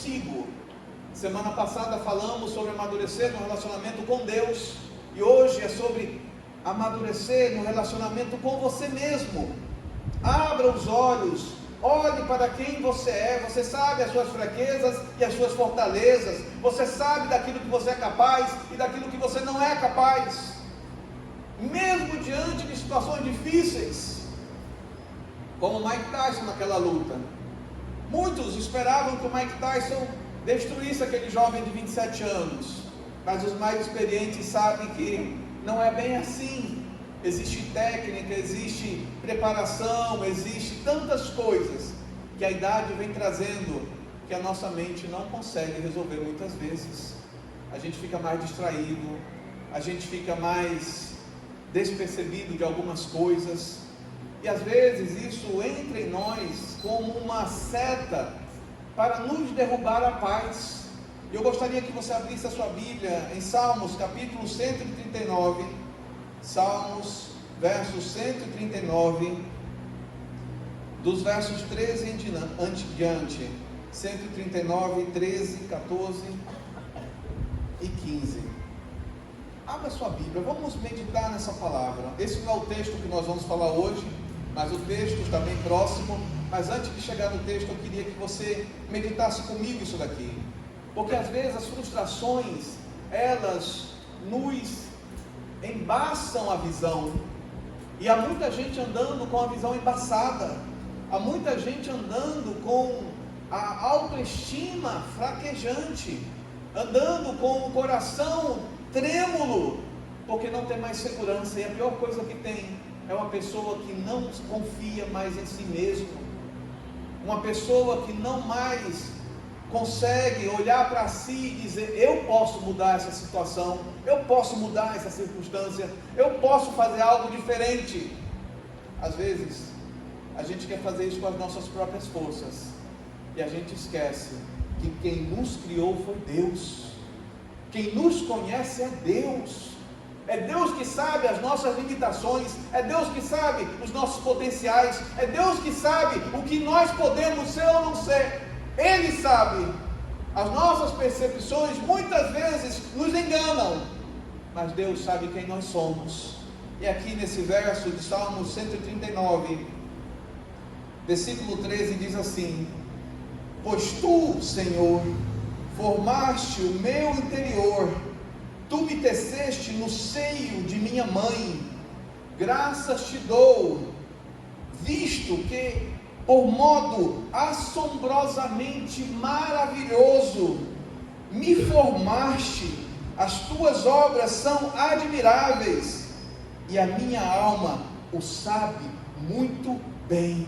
consigo. Semana passada falamos sobre amadurecer no relacionamento com Deus, e hoje é sobre amadurecer no relacionamento com você mesmo. Abra os olhos, olhe para quem você é. Você sabe as suas fraquezas e as suas fortalezas. Você sabe daquilo que você é capaz e daquilo que você não é capaz. Mesmo diante de situações difíceis, como Mike Tyson naquela luta. Muitos esperavam que o Mike Tyson destruísse aquele jovem de 27 anos, mas os mais experientes sabem que não é bem assim. Existe técnica, existe preparação, existe tantas coisas que a idade vem trazendo, que a nossa mente não consegue resolver muitas vezes. A gente fica mais distraído, a gente fica mais despercebido de algumas coisas, e às vezes isso entra em nós como uma seta para nos derrubar a paz. Eu gostaria que você abrisse a sua Bíblia em Salmos capítulo 139, Salmos verso 139, dos versos 13 em diante, 139, 13, 14 e 15. Abra sua Bíblia, vamos meditar nessa palavra. Esse não é o texto que nós vamos falar hoje, mas o texto está bem próximo. Mas antes de chegar no texto, eu queria que você meditasse comigo isso daqui, porque às vezes as frustrações, elas nos embaçam a visão, e há muita gente andando com a visão embaçada, há muita gente andando com a autoestima fraquejante, andando com o coração trêmulo, porque não tem mais segurança. E a pior coisa que tem é uma pessoa que não confia mais em si mesmo, uma pessoa que não mais consegue olhar para si e dizer: eu posso mudar essa situação, eu posso mudar essa circunstância, eu posso fazer algo diferente. Às vezes a gente quer fazer isso com as nossas próprias forças, e a gente esquece que quem nos criou foi Deus. Quem nos conhece é Deus. É Deus que sabe as nossas limitações, é Deus que sabe os nossos potenciais, é Deus que sabe o que nós podemos ser ou não ser. Ele sabe. As nossas percepções muitas vezes nos enganam, mas Deus sabe quem nós somos. E aqui nesse verso de Salmo 139, versículo 13, diz assim: pois tu, Senhor, formaste o meu interior, tu me teceste no seio de minha mãe. Graças te dou, visto que por modo assombrosamente maravilhoso me formaste. As tuas obras são admiráveis, e a minha alma o sabe muito bem.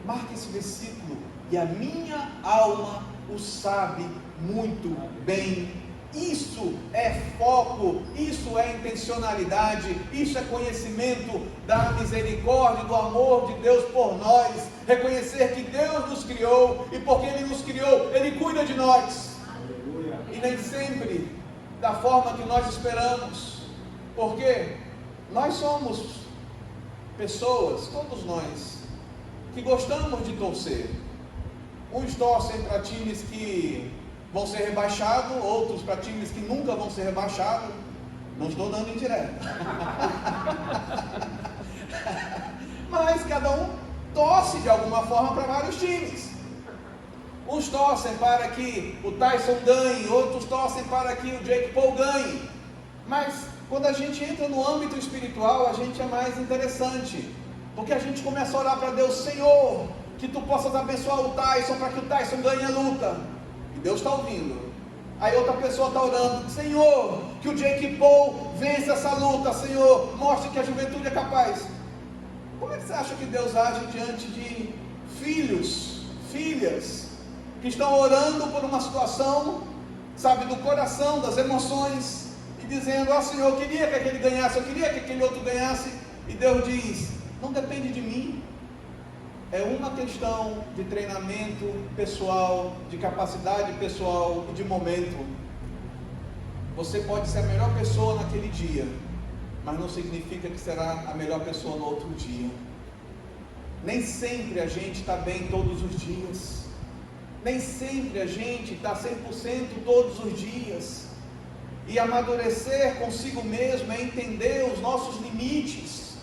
Marque esse versículo: e a minha alma o sabe muito bem. Isso é foco, isso é intencionalidade, isso é conhecimento da misericórdia e do amor de Deus por nós. Reconhecer que Deus nos criou, e porque Ele nos criou, Ele cuida de nós. Aleluia. E nem sempre da forma que nós esperamos, porque nós somos pessoas, todos nós, que gostamos de torcer. Uns torcem para times que vão ser rebaixados, outros para times que nunca vão ser rebaixados. Não estou dando indireta. Mas cada um torce de alguma forma para vários times. Uns torcem para que o Tyson ganhe, outros torcem para que o Jake Paul ganhe. Mas quando a gente entra no âmbito espiritual, a gente é mais interessante, porque a gente começa a orar para Deus: Senhor, que tu possas abençoar o Tyson, para que o Tyson ganhe a luta. E Deus está ouvindo. Aí outra pessoa está orando: Senhor, que o Jake Paul vença essa luta. Senhor, mostre que a juventude é capaz. Como é que você acha que Deus age diante de filhos, filhas, que estão orando por uma situação, sabe, do coração, das emoções, e dizendo: ó Senhor, eu queria que aquele ganhasse, eu queria que aquele outro ganhasse. E Deus diz: não depende de mim. É uma questão de treinamento pessoal, de capacidade pessoal e de momento. Você pode ser a melhor pessoa naquele dia, mas não significa que será a melhor pessoa no outro dia. Nem sempre a gente está bem todos os dias. Nem sempre a gente está 100% todos os dias. E amadurecer consigo mesmo é entender os nossos limites.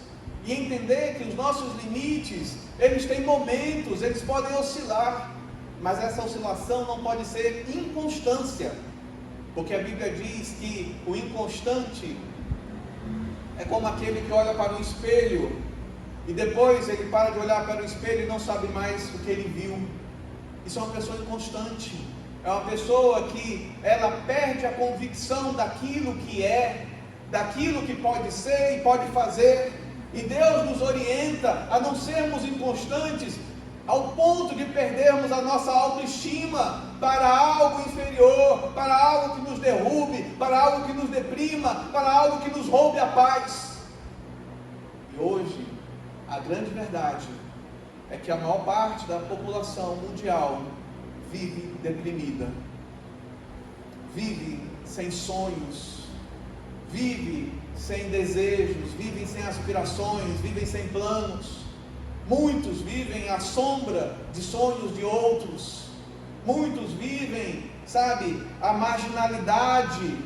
E entender que os nossos limites, eles têm momentos, eles podem oscilar. Mas essa oscilação não pode ser inconstância. Porque a Bíblia diz que o inconstante é como aquele que olha para o espelho e depois ele para de olhar para o espelho e não sabe mais o que ele viu. Isso é uma pessoa inconstante. É uma pessoa que ela perde a convicção daquilo que é, daquilo que pode ser e pode fazer. E Deus nos orienta a não sermos inconstantes ao ponto de perdermos a nossa autoestima para algo inferior, para algo que nos derrube, para algo que nos deprima, para algo que nos roube a paz. E hoje, a grande verdade é que a maior parte da população mundial vive deprimida, vive sem sonhos, vive sem desejos, vive sem aspirações, vive sem planos. Muitos vivem à sombra de sonhos de outros. Muitos vivem, a marginalidade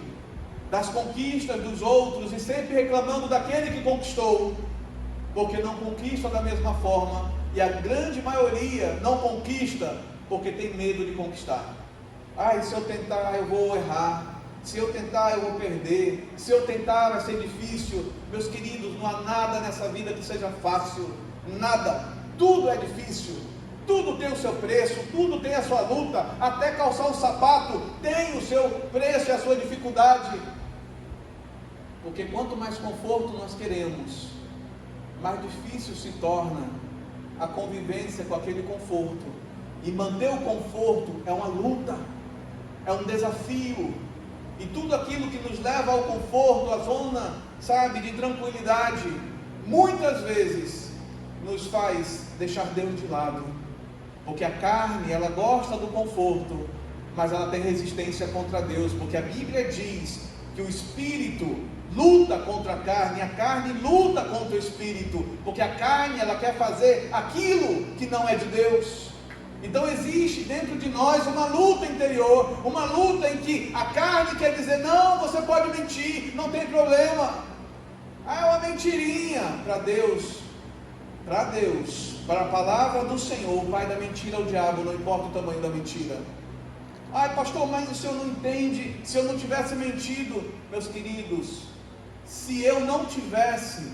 das conquistas dos outros e sempre reclamando daquele que conquistou, porque não conquista da mesma forma. E a grande maioria não conquista porque tem medo de conquistar. Se eu tentar eu vou errar. Se eu tentar eu vou perder. Se eu tentar vai ser difícil. Meus queridos, não há nada nessa vida que seja fácil. Nada, tudo é difícil, tudo tem o seu preço, tudo tem a sua luta, até calçar um sapato tem o seu preço e a sua dificuldade, porque quanto mais conforto nós queremos, mais difícil se torna a convivência com aquele conforto, e manter o conforto é uma luta, é um desafio, e tudo aquilo que nos leva ao conforto, à zona, de tranquilidade, muitas vezes nos faz deixar Deus de lado, porque a carne, ela gosta do conforto, mas ela tem resistência contra Deus, porque a Bíblia diz que o Espírito luta contra a carne luta contra o Espírito, porque a carne, ela quer fazer aquilo que não é de Deus. Então existe dentro de nós uma luta interior, uma luta em que a carne quer dizer, não, você pode mentir, não tem problema, é uma mentirinha. Para a palavra do Senhor, o pai da mentira é o diabo, não importa o tamanho da mentira. Pastor, mas o senhor não entende, se eu não tivesse mentido, meus queridos, se eu não tivesse,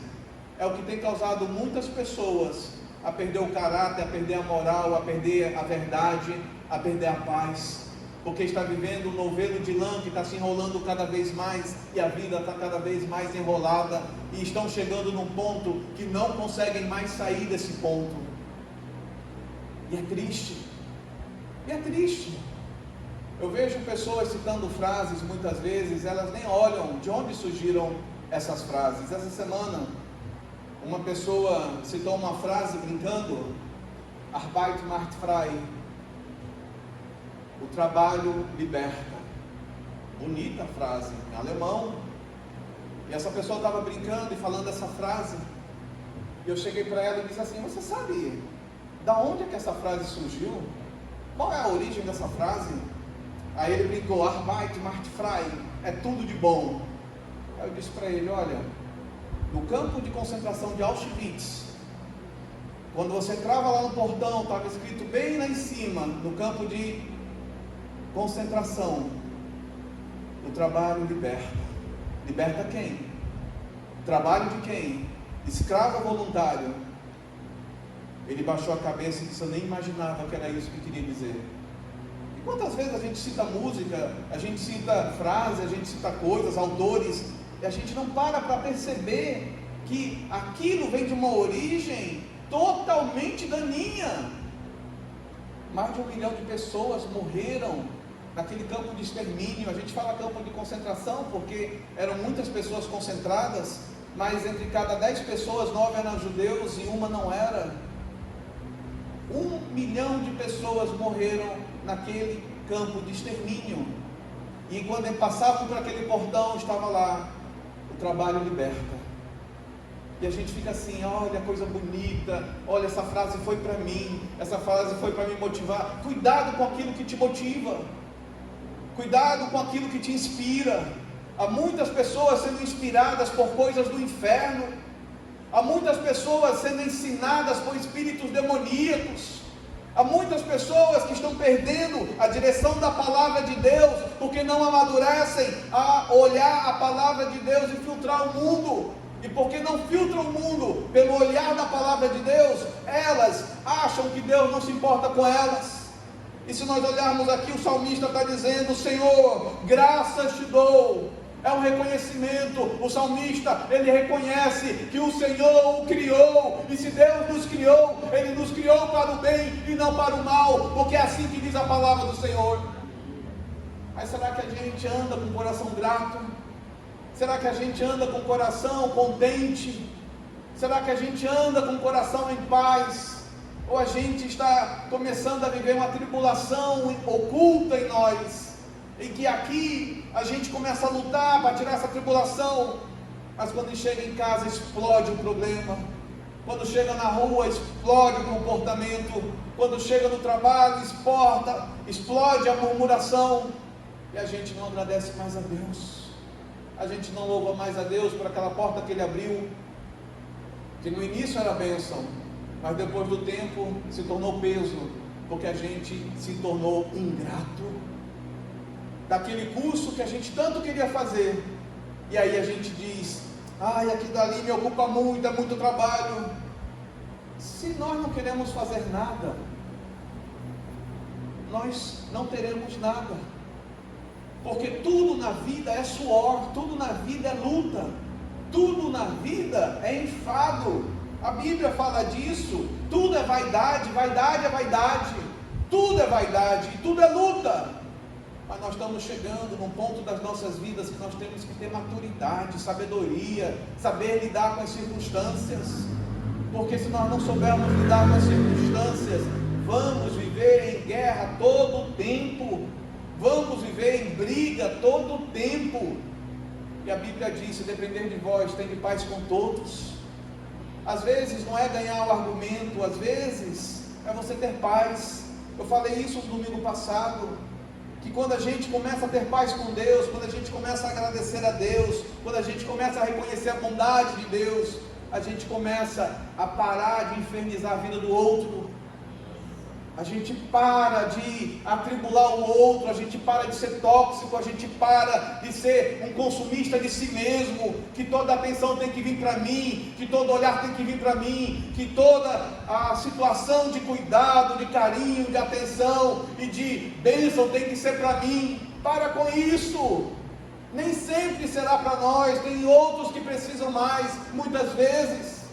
é o que tem causado muitas pessoas a perder o caráter, a perder a moral, a perder a verdade, a perder a paz, porque está vivendo um novelo de lã que está se enrolando cada vez mais, e a vida está cada vez mais enrolada, e estão chegando num ponto que não conseguem mais sair desse ponto, e é triste, eu vejo pessoas citando frases, muitas vezes, elas nem olham de onde surgiram essas frases. Essa semana, uma pessoa citou uma frase brincando, Arbeit macht frei, o trabalho liberta. Bonita frase, em alemão. E essa pessoa estava brincando e falando essa frase. E eu cheguei para ela e disse assim, você sabe da onde é que essa frase surgiu? Qual é a origem dessa frase? Aí ele brincou, Arbeit macht frei, é tudo de bom. Aí eu disse para ele, olha, no campo de concentração de Auschwitz, quando você entrava lá no portão, estava escrito bem lá em cima, no campo de concentração, o trabalho liberta. Liberta quem? Trabalho de quem? Escravo ou voluntário? Ele baixou a cabeça e disse, eu nem imaginava que era isso que queria dizer. E quantas vezes a gente cita música, a gente cita frase, a gente cita coisas, autores, e a gente não para perceber que aquilo vem de uma origem totalmente daninha. Mais de 1 milhão de pessoas morreram naquele campo de extermínio. A gente fala campo de concentração porque eram muitas pessoas concentradas, mas entre cada 10 pessoas, 9 eram judeus e uma não era. 1 milhão de pessoas morreram naquele campo de extermínio, e quando passavam por aquele portão, estava lá, o trabalho liberta. E a gente fica assim, olha, coisa bonita, olha, essa frase foi para mim, essa frase foi para me motivar. Cuidado com aquilo que te motiva, cuidado com aquilo que te inspira. Há muitas pessoas sendo inspiradas por coisas do inferno, há muitas pessoas sendo ensinadas por espíritos demoníacos, há muitas pessoas que estão perdendo a direção da palavra de Deus, porque não amadurecem a olhar a palavra de Deus e filtrar o mundo. E porque não filtram o mundo pelo olhar da palavra de Deus, elas acham que Deus não se importa com elas. E se nós olharmos aqui, o salmista está dizendo: Senhor, graças te dou. É um reconhecimento. O salmista, ele reconhece que o Senhor o criou, e se Deus nos criou, Ele nos criou para o bem e não para o mal, porque é assim que diz a palavra do Senhor. Mas será que a gente anda com o coração grato? Será que a gente anda com o coração contente? Será que a gente anda com o coração em paz? Ou a gente está começando a viver uma tribulação oculta em nós, em que aqui a gente começa a lutar para tirar essa tribulação, mas quando chega em casa explode o problema, quando chega na rua explode o comportamento, quando chega no trabalho explode a murmuração, e a gente não agradece mais a Deus, a gente não louva mais a Deus por aquela porta que Ele abriu, que no início era bênção, mas depois do tempo se tornou peso, porque a gente se tornou ingrato. Daquele curso que a gente tanto queria fazer, e aí a gente diz: ai, aquilo dali me ocupa muito, é muito trabalho. Se nós não queremos fazer nada, nós não teremos nada, porque tudo na vida é suor, tudo na vida é luta, tudo na vida é enfado. A Bíblia fala disso. Tudo é vaidade, vaidade é vaidade, tudo é vaidade, tudo é luta. Mas nós estamos chegando num ponto das nossas vidas que nós temos que ter maturidade, sabedoria, saber lidar com as circunstâncias, porque se nós não soubermos lidar com as circunstâncias, vamos viver em guerra todo o tempo, vamos viver em briga todo o tempo. E a Bíblia diz: se depender de vós, tende paz com todos. Às vezes não é ganhar o argumento, às vezes é você ter paz. Eu falei isso no domingo passado, que quando a gente começa a ter paz com Deus, quando a gente começa a agradecer a Deus, quando a gente começa a reconhecer a bondade de Deus, a gente começa a parar de infernizar a vida do outro, a gente para de atribular o outro, a gente para de ser tóxico, a gente para de ser um consumista de si mesmo, que toda a atenção tem que vir para mim, que todo olhar tem que vir para mim, que toda a situação de cuidado, de carinho, de atenção e de bênção tem que ser para mim. Para com isso. Nem sempre será para nós, tem outros que precisam mais, muitas vezes.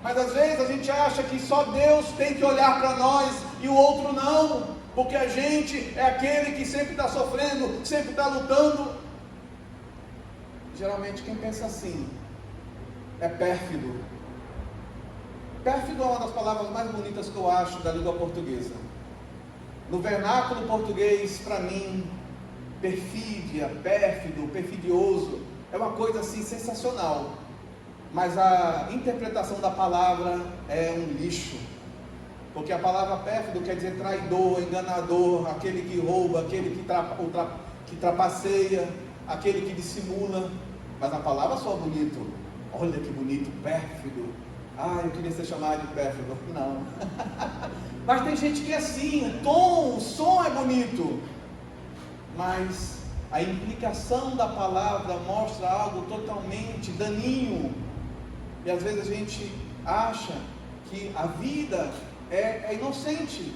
Mas às vezes a gente acha que só Deus tem que olhar para nós e o outro não, porque a gente é aquele que sempre está sofrendo, sempre está lutando. Geralmente quem pensa assim é pérfido. Pérfido é uma das palavras mais bonitas que eu acho da língua portuguesa. No vernáculo português, para mim, perfídia, pérfido, perfidioso, é uma coisa assim sensacional. Mas a interpretação da palavra é um lixo, porque a palavra pérfido quer dizer traidor, enganador, aquele que rouba, aquele que trapaceia, aquele que dissimula. Mas a palavra só é bonito. Olha que bonito, pérfido. Ah, eu queria ser chamado de pérfido. Não. Mas tem gente que é assim, o som é bonito, mas a implicação da palavra mostra algo totalmente daninho. E às vezes a gente acha que a vida é inocente.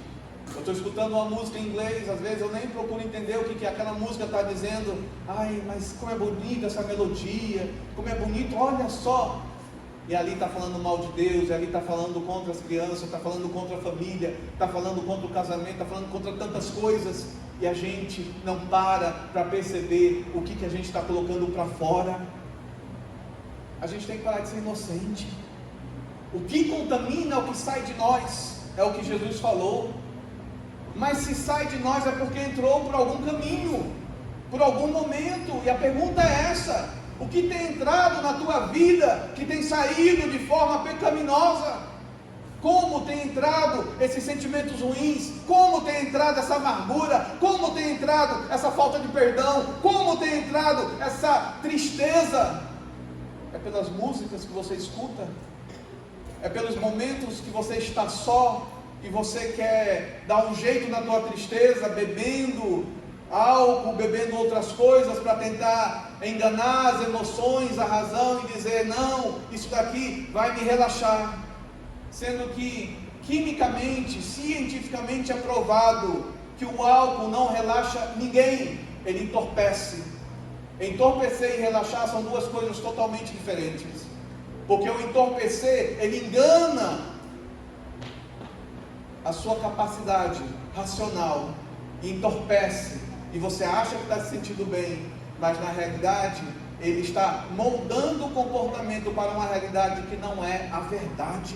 Eu estou escutando uma música em inglês, às vezes eu nem procuro entender o que aquela música está dizendo. Ai, mas como é bonita essa melodia, como é bonito, olha só. E ali está falando mal de Deus, e ali está falando contra as crianças, está falando contra a família, está falando contra o casamento, está falando contra tantas coisas. E a gente não para perceber o que a gente está colocando para fora. A gente tem que parar de ser inocente. O que contamina é o que sai de nós, é o que Jesus falou. Mas se sai de nós é porque entrou por algum caminho, por algum momento. E a pergunta é essa: O que tem entrado na tua vida que tem saído de forma pecaminosa? Como tem entrado esses sentimentos ruins? Como tem entrado essa amargura? Como tem entrado essa falta de perdão? Como tem entrado essa tristeza? É pelas músicas que você escuta? É pelos momentos que você está só e você quer dar um jeito na tua tristeza, bebendo álcool, bebendo outras coisas para tentar enganar as emoções, a razão e dizer, não, isso daqui vai me relaxar. Sendo que quimicamente, cientificamente é provado que o álcool não relaxa ninguém, ele entorpece. Entorpecer e relaxar são duas coisas totalmente diferentes, porque o entorpecer, ele engana a sua capacidade racional, e entorpece, e você acha que está se sentindo bem, mas na realidade, ele está moldando o comportamento para uma realidade que não é a verdade.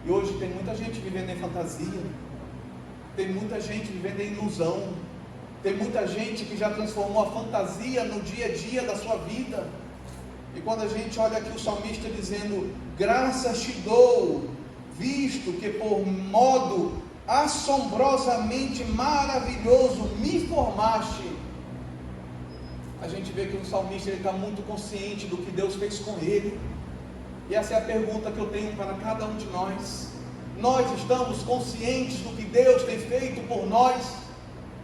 E hoje tem muita gente vivendo em fantasia, tem muita gente vivendo em ilusão, tem muita gente que já transformou a fantasia no dia a dia da sua vida. E quando a gente olha aqui o salmista dizendo, graças te dou, visto que por modo assombrosamente maravilhoso me formaste, a gente vê que o salmista está muito consciente do que Deus fez com ele. E essa é a pergunta que eu tenho para cada um de nós. Nós estamos conscientes do que Deus tem feito por nós?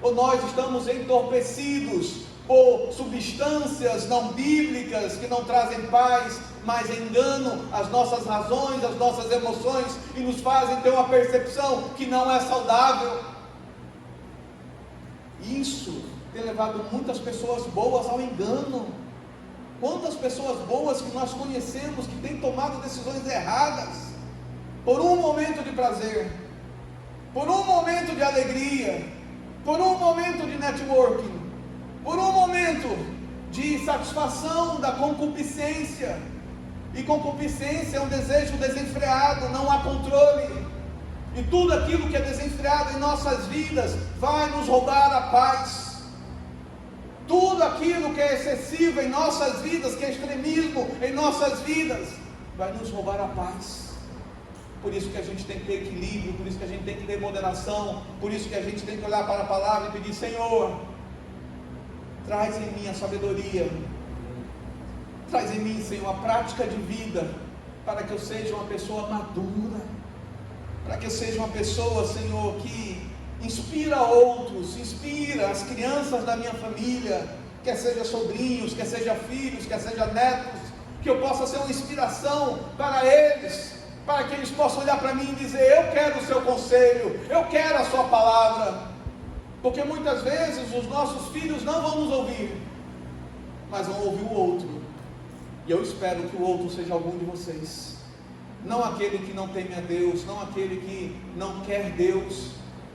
Ou nós estamos entorpecidos por substâncias não bíblicas que não trazem paz, mas enganam as nossas razões, as nossas emoções e nos fazem ter uma percepção que não é saudável? Isso tem levado muitas pessoas boas ao engano. Quantas pessoas boas que nós conhecemos que têm tomado decisões erradas por um momento de prazer, por um momento de alegria, por um momento de networking, por um momento de satisfação da concupiscência. E concupiscência é um desejo desenfreado, não há controle. E tudo aquilo que é desenfreado em nossas vidas vai nos roubar a paz. Tudo aquilo que é excessivo em nossas vidas, que é extremismo em nossas vidas, vai nos roubar a paz. Por isso que a gente tem que ter equilíbrio, por isso que a gente tem que ter moderação, por isso que a gente tem que olhar para a palavra e pedir, Senhor, traz em mim a sabedoria, traz em mim, Senhor, a prática de vida, para que eu seja uma pessoa madura, para que eu seja uma pessoa, Senhor, que inspira outros, inspira as crianças da minha família, quer seja sobrinhos, quer seja filhos, quer seja netos, que eu possa ser uma inspiração para eles, para que eles possam olhar para mim e dizer, eu quero o seu conselho, eu quero a sua palavra, porque muitas vezes os nossos filhos não vão nos ouvir, mas vão ouvir o outro, e eu espero que o outro seja algum de vocês, não aquele que não teme a Deus, não aquele que não quer Deus,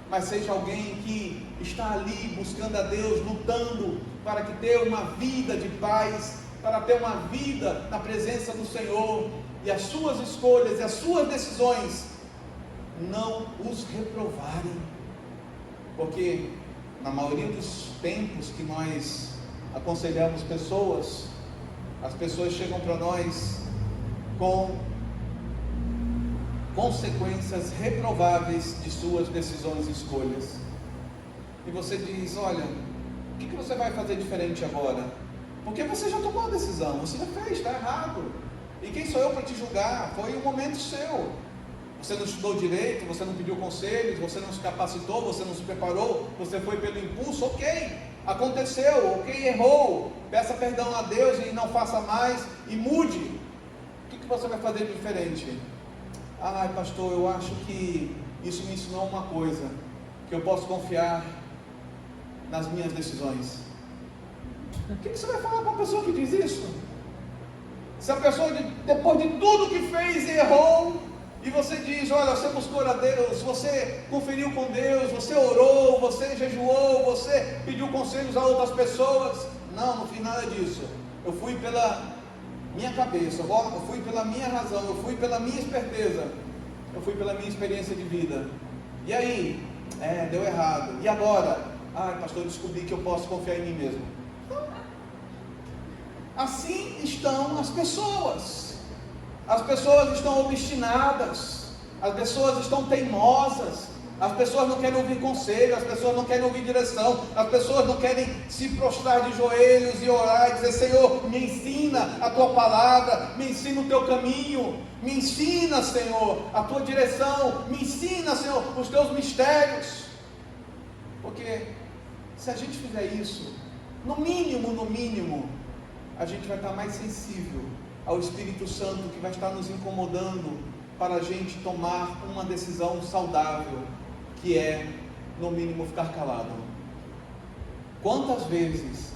mas seja alguém que está ali buscando a Deus, lutando para que ter uma vida de paz, para ter uma vida na presença do Senhor, e as suas escolhas e as suas decisões não os reprovarem, porque na maioria dos tempos que nós aconselhamos pessoas, as pessoas chegam para nós com consequências reprováveis de suas decisões e escolhas, e você diz, olha, o que você vai fazer diferente agora? Porque você já tomou a decisão, você já fez, está errado, e quem sou eu para te julgar? Foi um momento seu, você não estudou direito, você não pediu conselhos, você não se capacitou, você não se preparou, você foi pelo impulso, ok, aconteceu, ok, errou, peça perdão a Deus e não faça mais, e mude. O que você vai fazer de diferente? Ai, pastor, eu acho que isso me ensinou uma coisa, que eu posso confiar nas minhas decisões. O que você vai falar para uma pessoa que diz isso? Se a pessoa, depois de tudo que fez e errou, e você diz, olha, você buscou a Deus, você conferiu com Deus, você orou, você jejuou, você pediu conselhos a outras pessoas. Não, não fiz nada disso. Eu fui pela minha cabeça, eu fui pela minha razão, eu fui pela minha esperteza, eu fui pela minha experiência de vida. E aí? Deu errado. E agora? Ai, pastor, eu descobri que eu posso confiar em mim mesmo. Assim estão as pessoas. As pessoas estão obstinadas, as pessoas estão teimosas, as pessoas não querem ouvir conselho, as pessoas não querem ouvir direção, as pessoas não querem se prostrar de joelhos e orar e dizer: Senhor, me ensina a tua palavra, me ensina o teu caminho, me ensina, Senhor, a tua direção, me ensina, Senhor, os teus mistérios. Porque se a gente fizer isso, no mínimo, a gente vai estar mais sensível ao Espírito Santo, que vai estar nos incomodando para a gente tomar uma decisão saudável, que é, no mínimo, ficar calado. Quantas vezes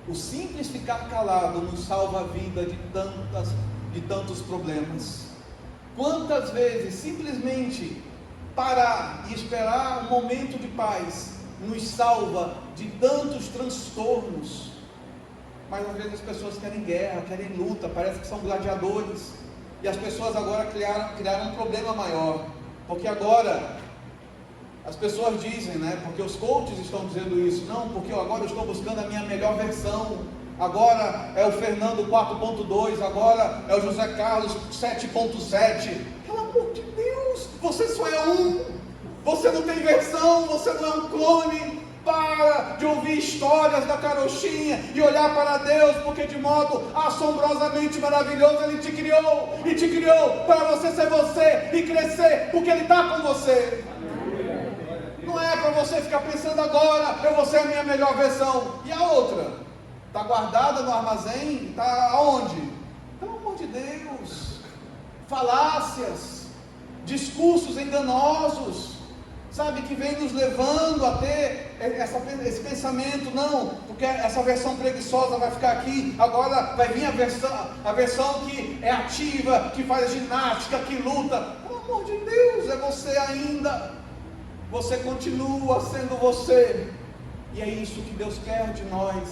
o simples ficar calado nos salva a vida de tantos problemas? Quantas vezes simplesmente parar e esperar um momento de paz nos salva de tantos transtornos? Mas às vezes as pessoas querem guerra, querem luta, parece que são gladiadores, e as pessoas agora criaram um problema maior, porque agora as pessoas dizem, porque os coaches estão dizendo isso: não, porque agora eu estou buscando a minha melhor versão, agora é o Fernando 4.2, agora é o José Carlos 7.7, pelo amor de Deus, você só é um, você não tem versão, você não é um clone. Para de ouvir histórias da carochinha e olhar para Deus, porque de modo assombrosamente maravilhoso Ele te criou, e te criou para você ser você e crescer, porque Ele está com você. Não é para você ficar pensando: agora eu vou ser a minha melhor versão. E a outra? Está guardada no armazém? Está aonde? Pelo amor de Deus. Falácias, discursos enganosos, sabe, que vem nos levando a ter esse pensamento: não, porque essa versão preguiçosa vai ficar aqui, agora vai vir a versão que é ativa, que faz ginástica, que luta. Pelo amor de Deus, é você ainda, você continua sendo você, e é isso que Deus quer de nós,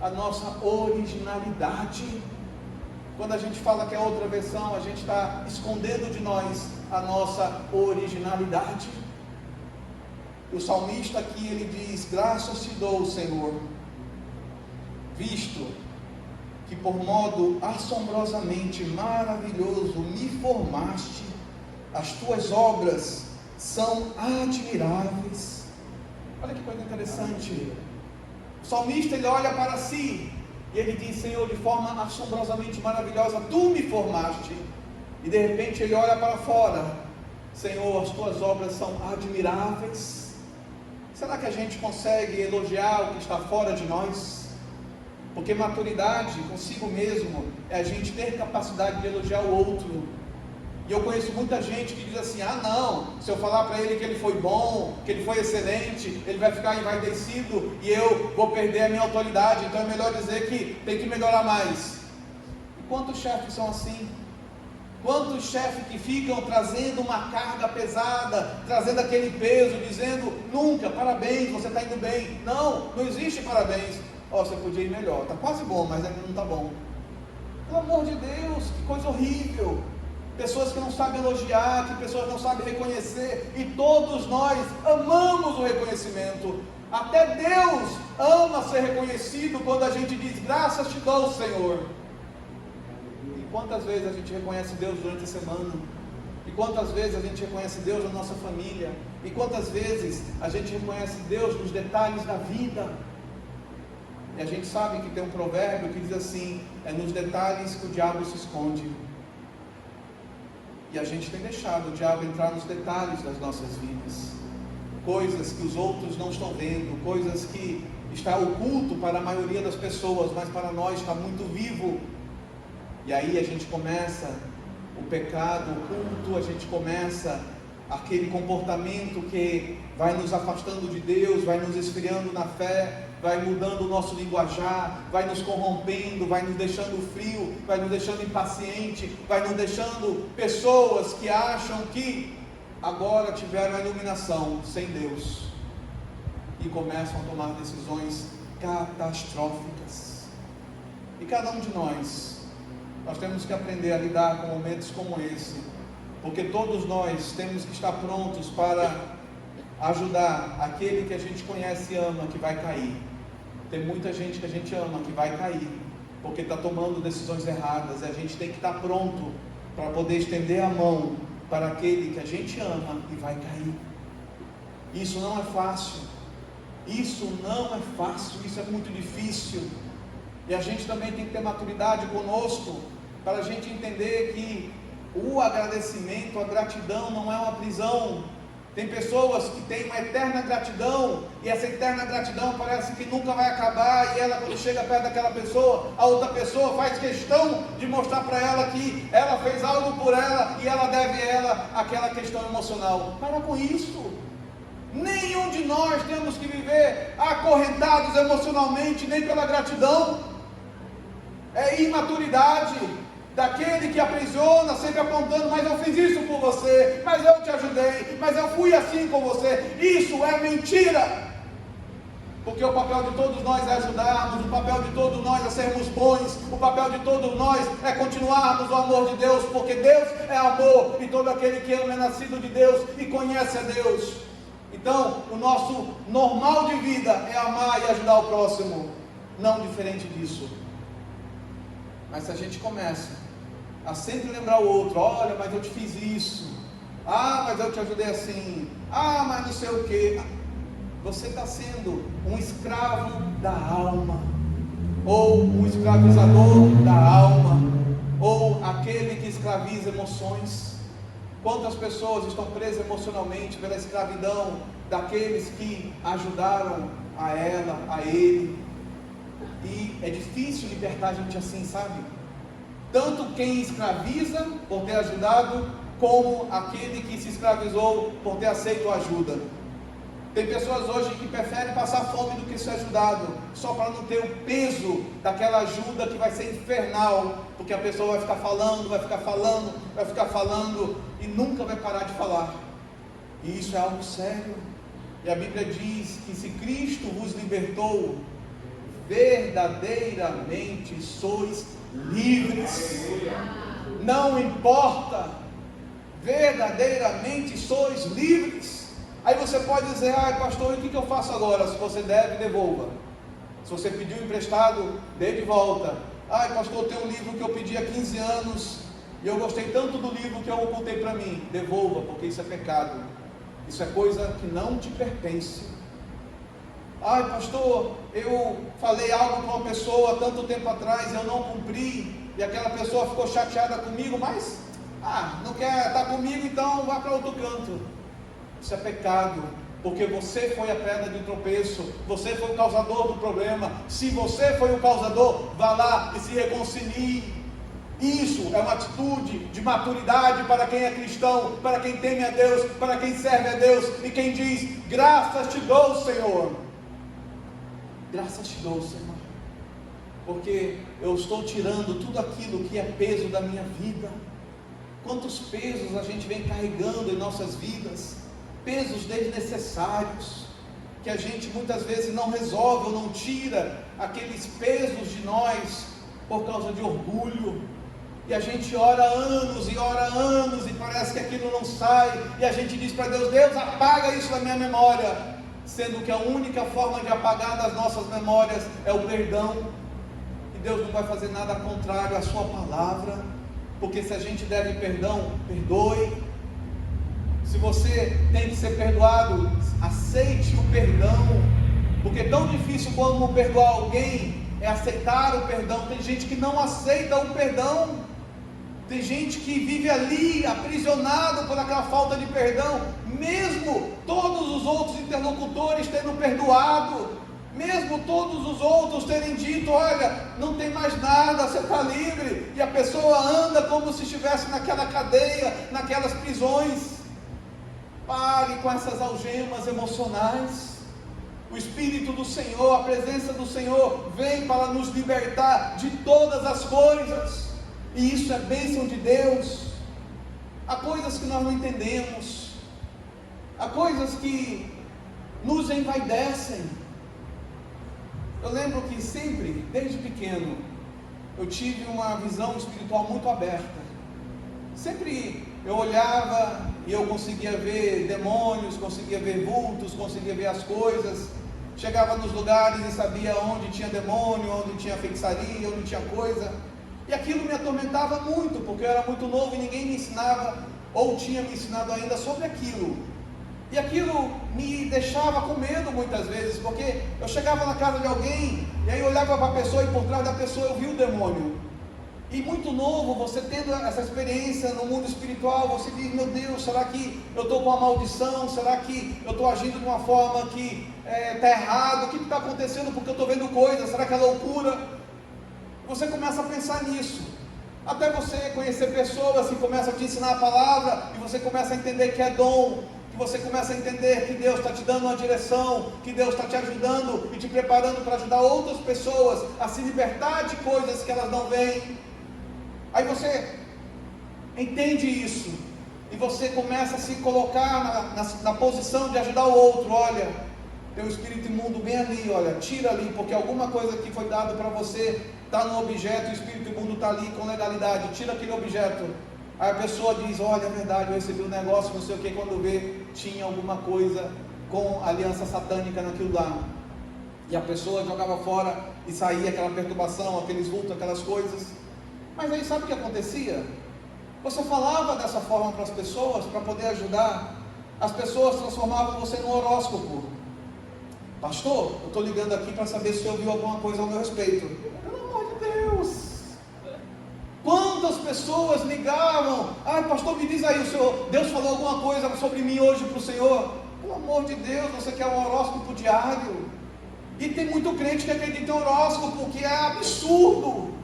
a nossa originalidade. Quando a gente fala que é outra versão, a gente está escondendo de nós a nossa originalidade. O salmista aqui, ele diz: graças te dou, Senhor, visto que por modo assombrosamente maravilhoso me formaste, as tuas obras são admiráveis. Olha que coisa interessante. O salmista, ele olha para si e ele diz: Senhor, de forma assombrosamente maravilhosa tu me formaste. E de repente ele olha para fora: Senhor, as tuas obras são admiráveis. Será que a gente consegue elogiar o que está fora de nós? Porque maturidade consigo mesmo é a gente ter capacidade de elogiar o outro. E eu conheço muita gente que diz assim: ah não, se eu falar para ele que ele foi bom, que ele foi excelente, ele vai ficar envaidecido e eu vou perder a minha autoridade, então é melhor dizer que tem que melhorar mais. E quantos chefes são assim? Quantos chefes que ficam trazendo uma carga pesada, trazendo aquele peso, dizendo: nunca, parabéns, você está indo bem. Não existe parabéns. Você podia ir melhor, está quase bom, mas ainda não está bom. Pelo amor de Deus, que coisa horrível. Pessoas que não sabem elogiar, que pessoas não sabem reconhecer, e todos nós amamos o reconhecimento. Até Deus ama ser reconhecido quando a gente diz: graças te dou, Senhor. Quantas vezes a gente reconhece Deus durante a semana? E quantas vezes a gente reconhece Deus na nossa família? E quantas vezes a gente reconhece Deus nos detalhes da vida? E a gente sabe que tem um provérbio que diz assim: é nos detalhes que o diabo se esconde. E a gente tem deixado o diabo entrar nos detalhes das nossas vidas, coisas que os outros não estão vendo, coisas que está oculto para a maioria das pessoas, mas para nós está muito vivo. E aí a gente começa o pecado oculto, a gente começa aquele comportamento que vai nos afastando de Deus, vai nos esfriando na fé, vai mudando o nosso linguajar, vai nos corrompendo, vai nos deixando frio, vai nos deixando impaciente, vai nos deixando pessoas que acham que agora tiveram a iluminação sem Deus e começam a tomar decisões catastróficas. E cada um de nós temos que aprender a lidar com momentos como esse, porque todos nós temos que estar prontos para ajudar aquele que a gente conhece e ama, que vai cair. Tem muita gente que a gente ama que vai cair, porque está tomando decisões erradas, e a gente tem que estar pronto para poder estender a mão para aquele que a gente ama e vai cair. Isso não é fácil, isso é muito difícil, e a gente também tem que ter maturidade conosco, para a gente entender que o agradecimento, a gratidão não é uma prisão. Tem pessoas que têm uma eterna gratidão, e essa eterna gratidão parece que nunca vai acabar, e ela, quando chega perto daquela pessoa, a outra pessoa faz questão de mostrar para ela que ela fez algo por ela, e ela deve a ela aquela questão emocional. Para com isso. Nenhum de nós temos que viver acorrentados emocionalmente, nem pela gratidão. É imaturidade daquele que aprisiona, sempre apontando: mas eu fiz isso por você, mas eu te ajudei, mas eu fui assim com você. Isso é mentira, porque o papel de todos nós é ajudarmos, o papel de todos nós é sermos bons, o papel de todos nós é continuarmos o amor de Deus, porque Deus é amor, e todo aquele que ama é nascido de Deus e conhece a Deus. Então, o nosso normal de vida é amar e ajudar o próximo, não diferente disso. Mas se a gente começa a sempre lembrar o outro: olha, mas eu te fiz isso, mas eu te ajudei assim, mas não sei o que, você está sendo um escravo da alma, ou um escravizador da alma, ou aquele que escraviza emoções. Quantas pessoas estão presas emocionalmente pela escravidão daqueles que ajudaram a ela, a ele, e é difícil libertar a gente assim, sabe? Tanto quem escraviza por ter ajudado, como aquele que se escravizou por ter aceito a ajuda. Tem pessoas hoje que preferem passar fome do que ser ajudado, só para não ter o peso daquela ajuda que vai ser infernal, porque a pessoa vai ficar falando, e nunca vai parar de falar. E isso é algo sério. E a Bíblia diz que se Cristo vos libertou, verdadeiramente sois livres. Não importa, verdadeiramente sois livres. Aí você pode dizer: pastor, e o que eu faço agora? Se você deve, devolva. Se você pediu emprestado, dê de volta. Pastor, tem um livro que eu pedi há 15 anos, e eu gostei tanto do livro que eu ocultei para mim. Devolva, porque isso é pecado. Isso é coisa que não te pertence. Pastor, eu falei algo para uma pessoa tanto tempo atrás, eu não cumpri, e aquela pessoa ficou chateada comigo, mas não quer estar comigo, então vá para outro canto. Isso é pecado, porque você foi a pedra de tropeço, você foi o causador do problema. Se você foi o causador, vá lá e se reconcilie. Isso é uma atitude de maturidade para quem é cristão, para quem teme a Deus, para quem serve a Deus, e quem diz: graças te dou, Senhor. Graças te dou, Senhor, porque eu estou tirando tudo aquilo que é peso da minha vida. Quantos pesos a gente vem carregando em nossas vidas, pesos desnecessários, que a gente muitas vezes não resolve ou não tira aqueles pesos de nós por causa de orgulho, e a gente ora anos e parece que aquilo não sai, e a gente diz para Deus: Deus, apaga isso da minha memória, sendo que a única forma de apagar das nossas memórias é o perdão, e Deus não vai fazer nada contrário à sua palavra, porque se a gente deve perdão, perdoe. Se você tem que ser perdoado, aceite o perdão, porque tão difícil como perdoar alguém é aceitar o perdão. Tem gente que não aceita o perdão, tem gente que vive ali aprisionado por aquela falta de perdão, mesmo todos os outros interlocutores tendo perdoado, mesmo todos os outros terem dito: olha, não tem mais nada, você está livre, e a pessoa anda como se estivesse naquela cadeia, naquelas prisões. Pare com essas algemas emocionais. O Espírito do Senhor, a presença do Senhor vem para nos libertar de todas as coisas, e isso é bênção de Deus. Há coisas que nós não entendemos, há coisas que nos envaidecem. Eu lembro que sempre, desde pequeno, eu tive uma visão espiritual muito aberta. Sempre eu olhava e eu conseguia ver demônios, conseguia ver vultos, conseguia ver as coisas. chegava nos lugares e sabia onde tinha demônio, onde tinha feitiçaria, onde tinha coisa, e aquilo me atormentava muito, porque eu era muito novo e ninguém me ensinava, ou tinha me ensinado ainda sobre aquilo, e aquilo me deixava com medo muitas vezes, porque eu chegava na casa de alguém, e aí eu olhava para a pessoa, e por trás da pessoa eu via o demônio, e muito novo, você tendo essa experiência no mundo espiritual, você diz, meu Deus, será que eu estou com uma maldição? Será que eu estou agindo de uma forma que está errado? O que está acontecendo? Porque eu estou vendo coisas, será que é loucura? Você começa a pensar nisso, até você conhecer pessoas que começam a te ensinar a palavra, e você começa a entender que é dom, que você começa a entender que Deus está te dando uma direção, que Deus está te ajudando e te preparando para ajudar outras pessoas a se libertar de coisas que elas não veem. Aí você entende isso, e você começa a se colocar na posição de ajudar o outro. Olha, tem um espírito imundo bem ali, olha, tira ali, porque alguma coisa que foi dada para você está no objeto, o espírito imundo está ali com legalidade, tira aquele objeto. Aí a pessoa diz, olha, é verdade, eu recebi um negócio, não sei o que, quando vê, tinha alguma coisa com aliança satânica naquilo lá, e a pessoa jogava fora, e saía aquela perturbação, aqueles vultos, aquelas coisas. Mas aí sabe o que acontecia? Você falava dessa forma para as pessoas, para poder ajudar, as pessoas transformavam você num horóscopo. Pastor, eu estou ligando aqui para saber se você ouviu alguma coisa ao meu respeito. Pelo amor de Deus! Quantas pessoas ligavam, pastor, me diz aí, o senhor, Deus falou alguma coisa sobre mim hoje para o senhor? Pelo amor de Deus, você quer um horóscopo diário? E tem muito crente que acredita em horóscopo, que é absurdo.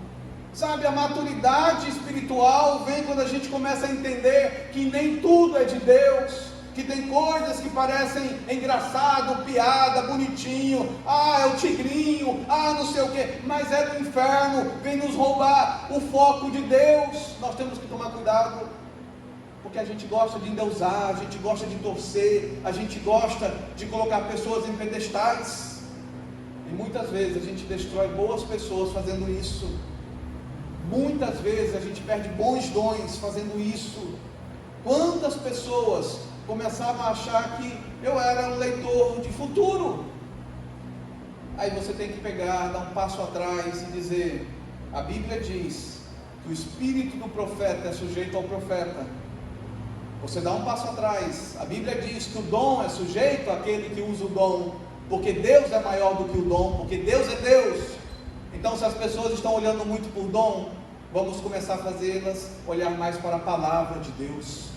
Sabe, a maturidade espiritual vem quando a gente começa a entender que nem tudo é de Deus, que tem coisas que parecem engraçado, piada, bonitinho, é o tigrinho, não sei o que, mas é do inferno, vem nos roubar o foco de Deus. Nós temos que tomar cuidado, porque a gente gosta de endeusar, a gente gosta de torcer, a gente gosta de colocar pessoas em pedestais, e muitas vezes a gente destrói boas pessoas fazendo isso. Muitas vezes a gente perde bons dons fazendo isso. Quantas pessoas começavam a achar que eu era um leitor de futuro? Aí você tem que pegar, dar um passo atrás e dizer, a Bíblia diz que o espírito do profeta é sujeito ao profeta. Você dá um passo atrás, a Bíblia diz que o dom é sujeito àquele que usa o dom, porque Deus é maior do que o dom, porque Deus é Deus. Então, se as pessoas estão olhando muito por dom, vamos começar a fazê-las olhar mais para a palavra de Deus,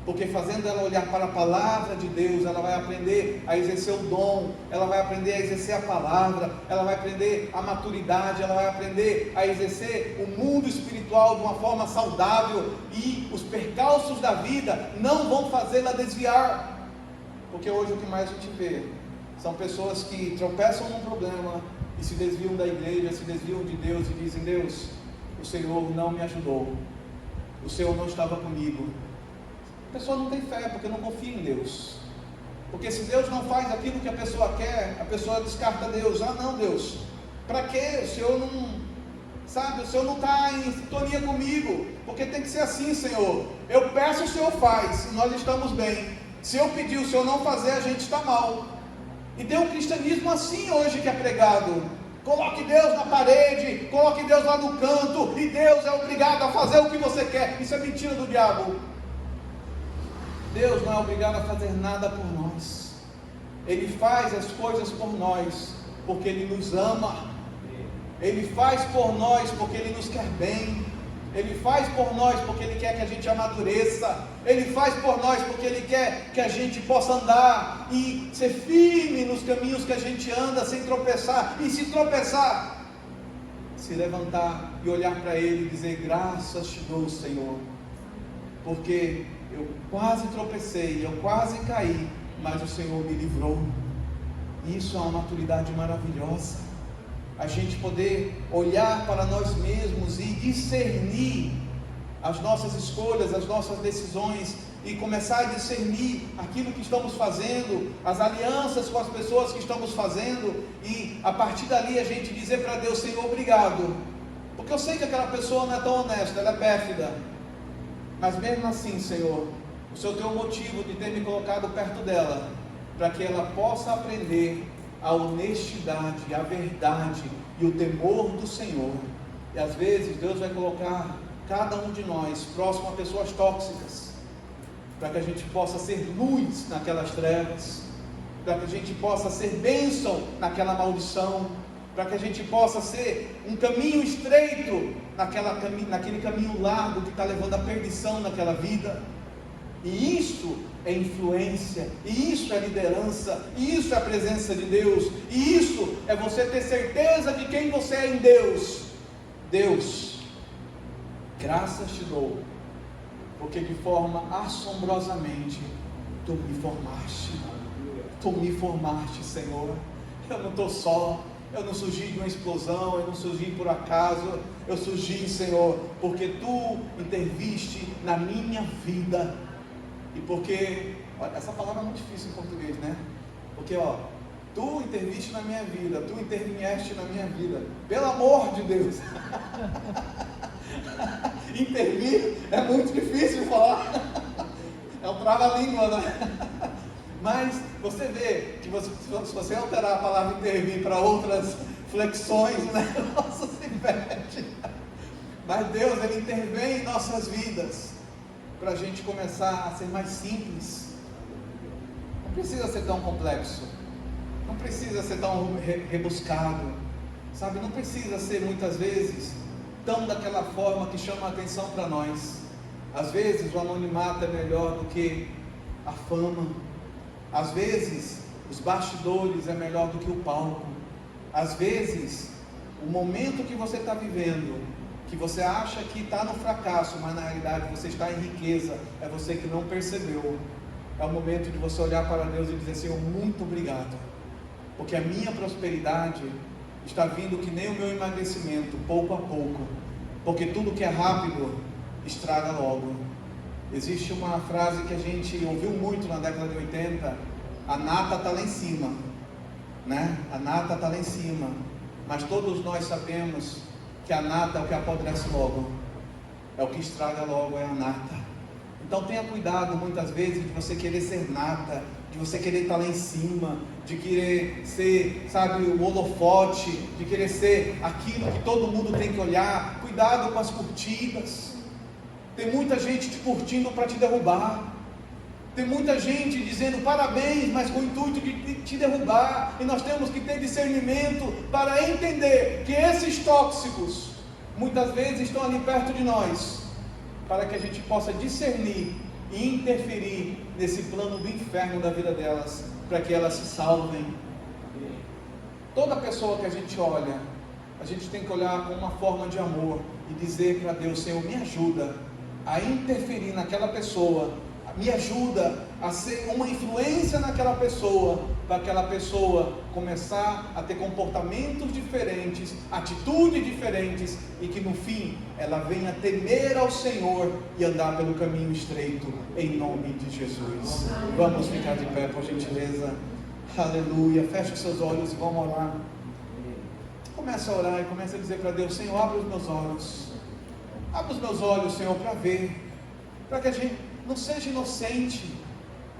porque fazendo ela olhar para a palavra de Deus, ela vai aprender a exercer o dom, ela vai aprender a exercer a palavra, ela vai aprender a maturidade, ela vai aprender a exercer o mundo espiritual de uma forma saudável, e os percalços da vida não vão fazê-la desviar, porque hoje o que mais a gente vê são pessoas que tropeçam num problema e se desviam da igreja, se desviam de Deus e dizem, Deus, o Senhor não me ajudou, o Senhor não estava comigo. A pessoa não tem fé, porque não confia em Deus, porque se Deus não faz aquilo que a pessoa quer, a pessoa descarta Deus. Não, Deus, para quê? O Senhor não, sabe, o Senhor não está em sintonia comigo, porque tem que ser assim, Senhor, eu peço, o Senhor faz, nós estamos bem, se eu pedir, o Senhor não fazer, a gente está mal. E tem um cristianismo assim hoje que é pregado, coloque Deus na parede, coloque Deus lá no canto, e Deus é obrigado a fazer o que você quer. Isso é mentira do diabo. Deus não é obrigado a fazer nada por nós, Ele faz as coisas por nós, porque Ele nos ama, Ele faz por nós porque Ele nos quer bem, Ele faz por nós porque Ele quer que a gente amadureça, Ele faz por nós porque Ele quer que a gente possa andar e ser firme nos caminhos que a gente anda, sem tropeçar, e se tropeçar, se levantar e olhar para Ele e dizer, graças te dou, Senhor, porque eu quase tropecei, eu quase caí, mas o Senhor me livrou. Isso é uma maturidade maravilhosa, a gente poder olhar para nós mesmos e discernir as nossas escolhas, as nossas decisões, e começar a discernir aquilo que estamos fazendo, as alianças com as pessoas que estamos fazendo, e a partir dali a gente dizer para Deus, Senhor, obrigado, porque eu sei que aquela pessoa não é tão honesta, ela é pérfida, mas mesmo assim, Senhor, o Senhor tem um motivo de ter me colocado perto dela, para que ela possa aprender a honestidade, a verdade e o temor do Senhor. E às vezes Deus vai colocar cada um de nós próximo a pessoas tóxicas, para que a gente possa ser luz naquelas trevas, para que a gente possa ser bênção naquela maldição, para que a gente possa ser um caminho estreito naquele caminho largo que está levando à perdição naquela vida. E isso é influência, e isso é liderança, e isso é a presença de Deus, e isso é você ter certeza de quem você é em Deus. Deus, graças te dou, porque de forma assombrosamente Tu me formaste, Senhor. Eu não estou só, eu não surgi de uma explosão, eu não surgi por acaso, eu surgi, Senhor, porque Tu interviste na minha vida. E porque, olha, essa palavra é muito difícil em português, né? Porque, Tu interviste na minha vida, Tu intervieste na minha vida, pelo amor de Deus. Intervir é muito difícil de falar, é um trava-língua, né? Mas você vê que se você alterar a palavra intervir para outras flexões, né, o negócio se perde. Mas Deus, Ele intervém em nossas vidas, para a gente começar a ser mais simples. Não precisa ser tão complexo, não precisa ser tão rebuscado, sabe? Não precisa ser muitas vezes tão daquela forma que chama a atenção para nós. Às vezes o anonimato é melhor do que a fama, às vezes os bastidores é melhor do que o palco, às vezes o momento que você está vivendo, que você acha que está no fracasso, mas na realidade você está em riqueza, é você que não percebeu. É o momento de você olhar para Deus e dizer: Senhor, muito obrigado, porque a minha prosperidade está vindo que nem o meu emagrecimento, pouco a pouco, porque tudo que é rápido estraga logo. Existe uma frase que a gente ouviu muito na década de 80, a nata está lá em cima, né? A nata está lá em cima, mas todos nós sabemos que a nata é o que apodrece logo, é o que estraga logo, é a nata. Então tenha cuidado muitas vezes de você querer ser nata, de você querer estar lá em cima, de querer ser, sabe, o holofote, de querer ser aquilo que todo mundo tem que olhar. Cuidado com as curtidas. Tem muita gente te curtindo para te derrubar. Tem muita gente dizendo parabéns, mas com o intuito de te derrubar. E nós temos que ter discernimento para entender que esses tóxicos muitas vezes estão ali perto de nós, para que a gente possa discernir e interferir nesse plano do inferno da vida delas, para que elas se salvem. Toda pessoa que a gente olha, a gente tem que olhar com uma forma de amor e dizer para Deus: Senhor, me ajuda a interferir naquela pessoa, me ajuda a ser uma influência naquela pessoa, para aquela pessoa começar a ter comportamentos diferentes, atitudes diferentes, e que no fim ela venha temer ao Senhor e andar pelo caminho estreito, em nome de Jesus. Vamos ficar de pé, por gentileza. Aleluia. Feche os seus olhos e vamos orar. Começa a orar e começa a dizer para Deus: Senhor, abre os meus olhos. Abre os meus olhos, Senhor, para ver, para que a gente não seja inocente,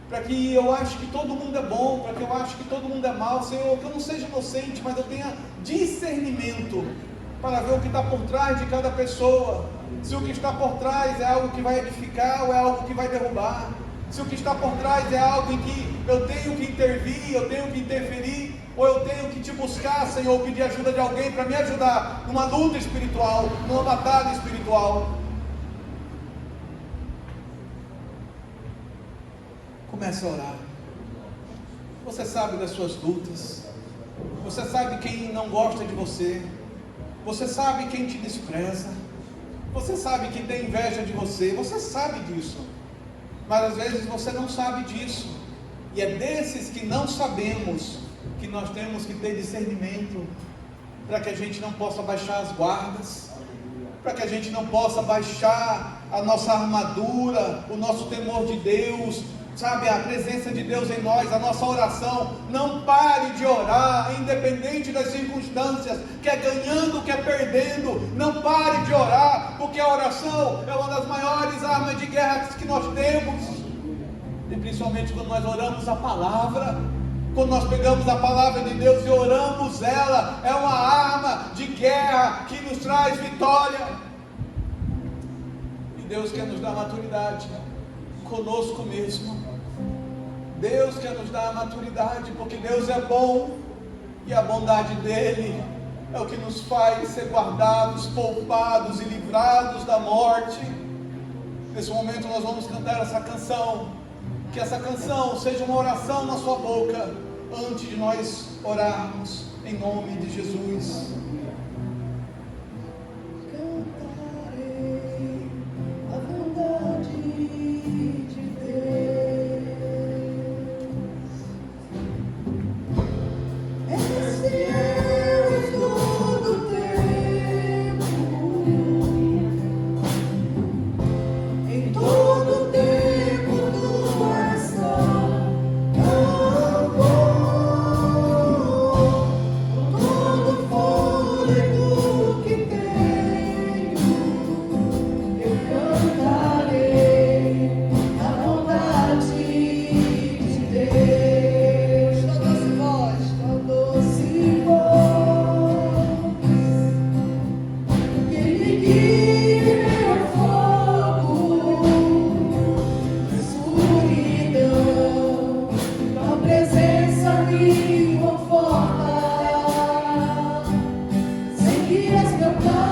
para que eu ache que todo mundo é bom, para que eu ache que todo mundo é mau. Senhor, que eu não seja inocente, mas eu tenha discernimento para ver o que está por trás de cada pessoa. Se o que está por trás é algo que vai edificar ou é algo que vai derrubar. Se o que está por trás é algo em que eu tenho que intervir, eu tenho que interferir, ou eu tenho que te buscar, Senhor, pedir ajuda de alguém para me ajudar numa luta espiritual, numa batalha espiritual. Comece a orar. Você sabe das suas lutas, você sabe quem não gosta de você, você sabe quem te despreza, você sabe quem tem inveja de você, você sabe disso, mas às vezes você não sabe disso, e é desses que não sabemos que nós temos que ter discernimento, para que a gente não possa baixar as guardas, para que a gente não possa baixar a nossa armadura, o nosso temor de Deus, sabe, a presença de Deus em nós, a nossa oração. Não pare de orar, independente das circunstâncias, quer ganhando, quer perdendo, não pare de orar, porque a oração é uma das maiores armas de guerra que nós temos, e principalmente quando nós oramos a palavra. Quando nós pegamos a palavra de Deus e oramos ela, é uma arma de guerra que nos traz vitória. E Deus quer nos dar maturidade conosco mesmo. Deus quer nos dar maturidade, porque Deus é bom, e a bondade dele é o que nos faz ser guardados, poupados e livrados da morte. Nesse momento nós vamos cantar essa canção. Que essa canção seja uma oração na sua boca, antes de nós orarmos, em nome de Jesus. Cantarei a bondade de Deus. Esse é o todo tempo, em todo tempo tu és tão bom, com todo fôlego que tenho, eu cantarei a bondade de Deus. Com doce voz, que me guie meu fogo, escuridão, tua presença me conforta. Sei que és meu Pai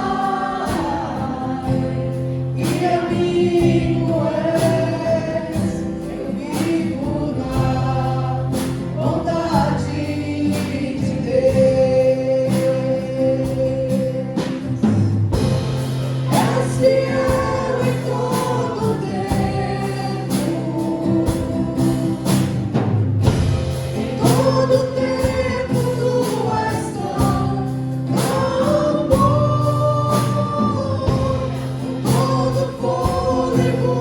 e amigo és, eu vivo na bondade de Deus. És fiel em todo tempo, em todo tempo tu és tão bom, com todo fôlego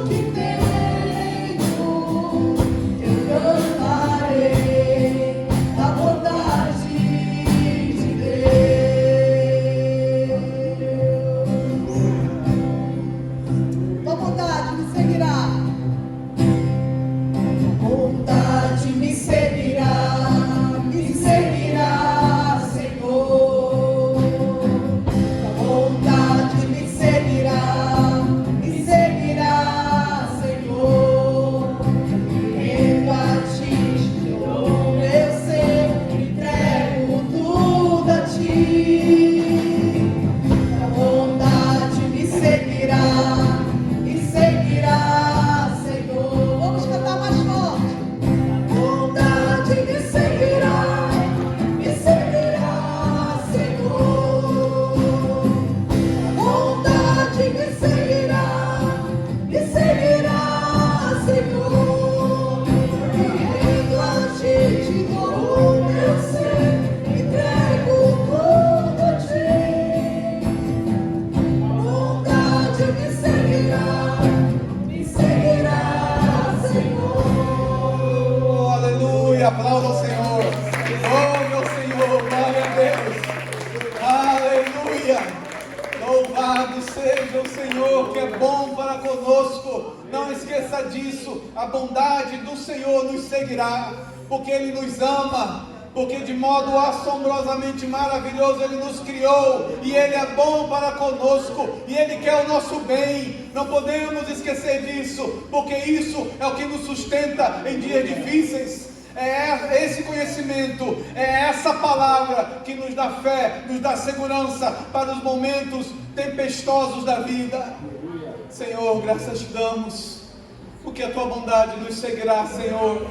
que tenho, eu cantarei a bondade de Deus. Tua bondade me seguirá. Bondade me seguirá, Senhor. Tua bondade me seguirá, Senhor. Rendo a ti, dou meu ser, entrego tudo a ti. Tua bondade me seguirá, Senhor. Vamos cantar mais forte. Bondade me seguirá, Senhor. Bondade me seguirá, Senhor. Me rendo a ti, te dou o meu ser, entrego tudo a ti. Bondade me seguirá, Senhor. Oh, aleluia, aplauda ao Senhor. Oh, meu Senhor, glória a Deus. Aleluia. Louvado seja o Senhor, que é bom para conosco. Não esqueça disso. A bondade do Senhor nos seguirá, porque Ele nos ama, porque de modo assombrosamente maravilhoso Ele nos criou, e Ele é bom para conosco, e Ele quer o nosso bem. Não podemos esquecer disso, porque isso é o que nos sustenta em dias difíceis. É esse conhecimento, é essa palavra que nos dá fé, nos dá segurança para os momentos tempestosos da vida. Senhor, graças te damos, porque a tua bondade nos seguirá, Senhor.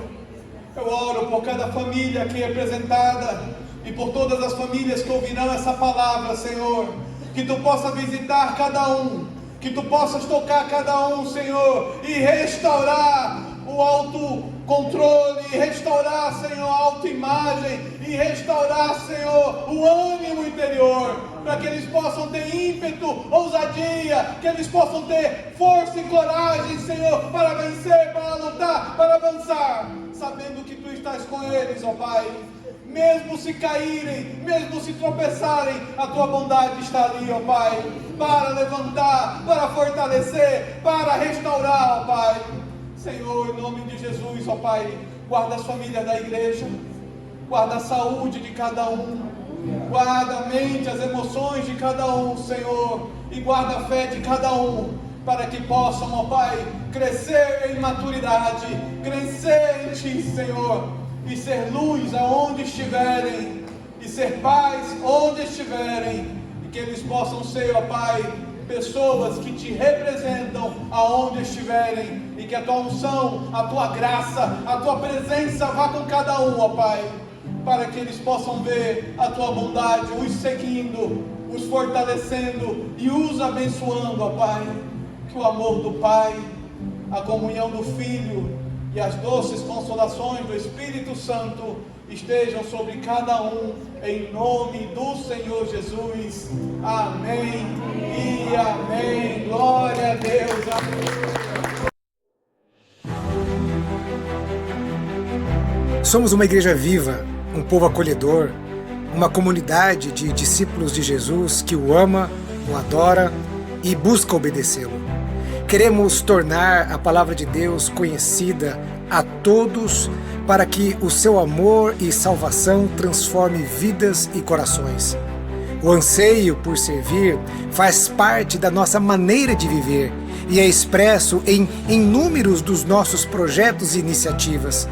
Eu oro por cada família aqui representada e por todas as famílias que ouvirão essa palavra, Senhor. Que tu possa visitar cada um, que tu possas tocar cada um, Senhor, e restaurar o autocontrole, e restaurar, Senhor, a autoimagem, e restaurar, Senhor, o ânimo interior, para que eles possam ter ímpeto, ousadia, que eles possam ter força e coragem, Senhor, para vencer, para lutar, para avançar, sabendo que tu estás com eles, ó Pai. Mesmo se caírem, mesmo se tropeçarem, a tua bondade está ali, ó Pai, para levantar, para fortalecer, para restaurar, ó Pai. Senhor, em nome de Jesus, ó Pai, Guarda as famílias da igreja, guarda a saúde de cada um, guarda a mente, as emoções de cada um, Senhor, e guarda a fé de cada um, para que possam, ó Pai, crescer em maturidade, crescer em Ti, Senhor, e ser luz aonde estiverem, e ser paz onde estiverem, e que eles possam ser, ó Pai, pessoas que Te representam aonde estiverem, e que a Tua unção, a Tua graça, a Tua presença vá com cada um, ó Pai, para que eles possam ver a Tua bondade, os seguindo, os fortalecendo e os abençoando, ó Pai. Que o amor do Pai, a comunhão do Filho e as doces consolações do Espírito Santo estejam sobre cada um, em nome do Senhor Jesus. Amém e amém. Glória a Deus. Amém. Somos uma igreja viva, um povo acolhedor, uma comunidade de discípulos de Jesus que o ama, o adora e busca obedecê-lo. Queremos tornar a palavra de Deus conhecida a todos para que o seu amor e salvação transforme vidas e corações. O anseio por servir faz parte da nossa maneira de viver e é expresso em inúmeros dos nossos projetos e iniciativas.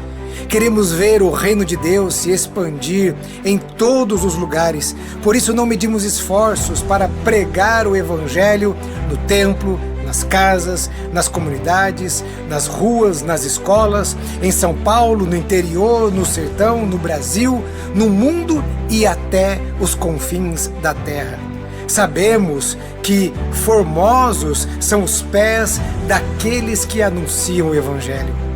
Queremos ver o reino de Deus se expandir em todos os lugares, por isso não medimos esforços para pregar o Evangelho no templo, nas casas, nas comunidades, nas ruas, nas escolas, em São Paulo, no interior, no sertão, no Brasil, no mundo e até os confins da terra. Sabemos que formosos são os pés daqueles que anunciam o Evangelho.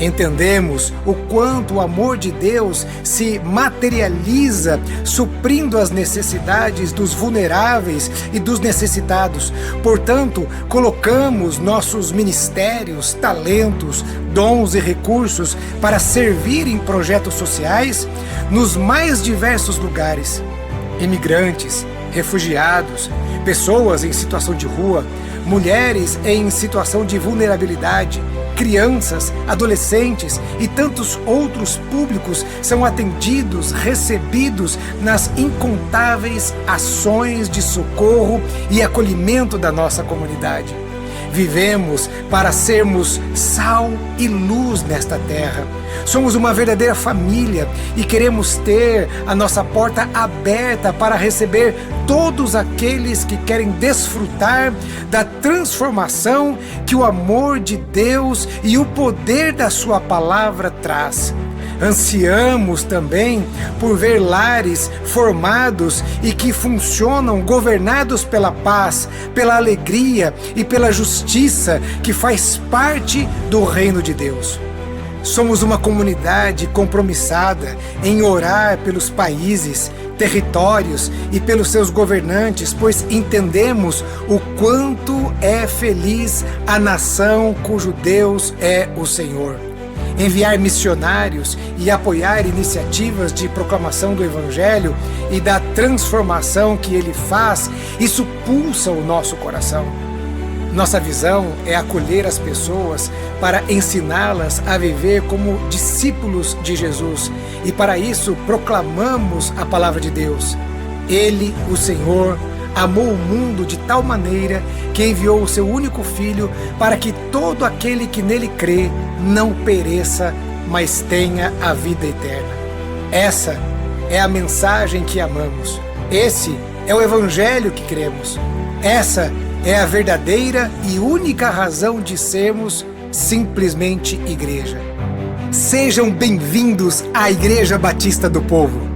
Entendemos o quanto o amor de Deus se materializa suprindo as necessidades dos vulneráveis e dos necessitados. Portanto, colocamos nossos ministérios, talentos, dons e recursos para servir em projetos sociais nos mais diversos lugares. Imigrantes, refugiados, pessoas em situação de rua, mulheres em situação de vulnerabilidade, crianças, adolescentes e tantos outros públicos são atendidos, recebidos nas incontáveis ações de socorro e acolhimento da nossa comunidade. Vivemos para sermos sal e luz nesta terra. Somos uma verdadeira família e queremos ter a nossa porta aberta para receber todos aqueles que querem desfrutar da transformação que o amor de Deus e o poder da sua palavra traz. Ansiamos também por ver lares formados e que funcionam governados pela paz, pela alegria e pela justiça que faz parte do reino de Deus. Somos uma comunidade compromissada em orar pelos países, territórios e pelos seus governantes, pois entendemos o quanto é feliz a nação cujo Deus é o Senhor. Enviar missionários e apoiar iniciativas de proclamação do Evangelho e da transformação que ele faz, isso pulsa o nosso coração. Nossa visão é acolher as pessoas para ensiná-las a viver como discípulos de Jesus e para isso proclamamos a palavra de Deus. Ele, o Senhor, amou o mundo de tal maneira que enviou o seu único Filho para que todo aquele que nele crê não pereça, mas tenha a vida eterna. Essa é a mensagem que amamos. Esse é o Evangelho que cremos. Essa é a verdadeira e única razão de sermos simplesmente igreja. Sejam bem-vindos à Igreja Batista do Povo.